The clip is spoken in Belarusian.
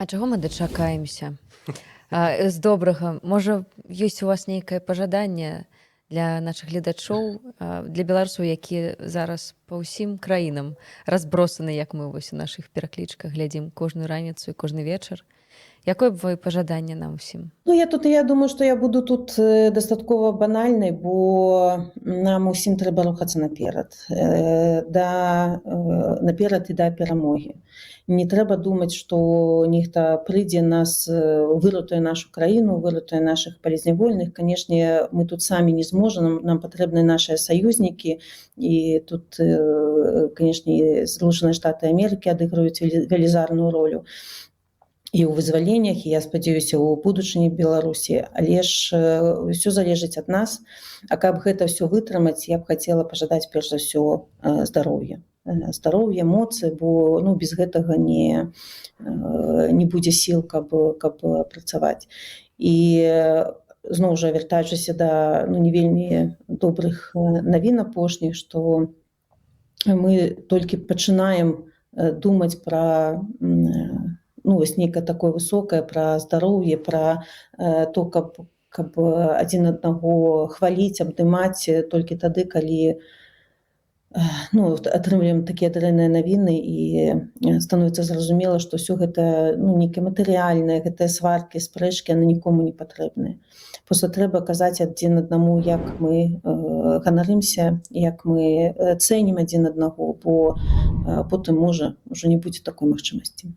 А чаго мы дачакаемся? З добрага. Можа, ёсць у вас нейкае пажаданне для нашых гледачоў, для беларусаў, якія зараз па ўсім краінам разбросаны, як мы вось у нашых пераклічках глядзім кожную раніцу і кожны вечар. Якое б вы пажаданне нам усім? Ну, я думаю, што я буду тут дастаткова банальнай, бо нам усім трэба рухацца наперад. Наперад і да перамогі. Не трэба думаць, што нехта прыйдзе нас, выратуе нашу краіну, выратуе нашых палізнявольных. Канешне, мы тут самі не зможам, нам патрэбны нашыя саюзнікі. І тут, канешне, Злучаныя Штаты Амерыкі адыграюць велізарную ролю і ў вызваленнях, і я спадзяюся ў будучыні Беларусі, але ж ўсё залежыць ад нас. А каб гэта ўсё вытрымаць, я б хацела пажадаць перш за ўсё здароўя, эмоцыі, бо без гэтага не будзе сіл, каб працаваць. І зноў жа, вяртаючыся да не вельмі добрых навін апошніх, што мы толькі пачынаем думаць пра вось нейкае такое высокае, пра здароўе, пра то, каб адзін аднаго хваліць, абдымаць толькі тады, калі атрымліваем такія дрэнныя навіны і становіцца зразумела, што ўсё гэта нейкае матэрыяльнае, гэтыя сваркі, спрэчкі, яны нікому не патрэбныя. Проста трэба казаць адзін аднаму, як мы ганарымся, як мы цэнім адзін аднаго, бо потым можа ўжо не будзе такой магчымасці.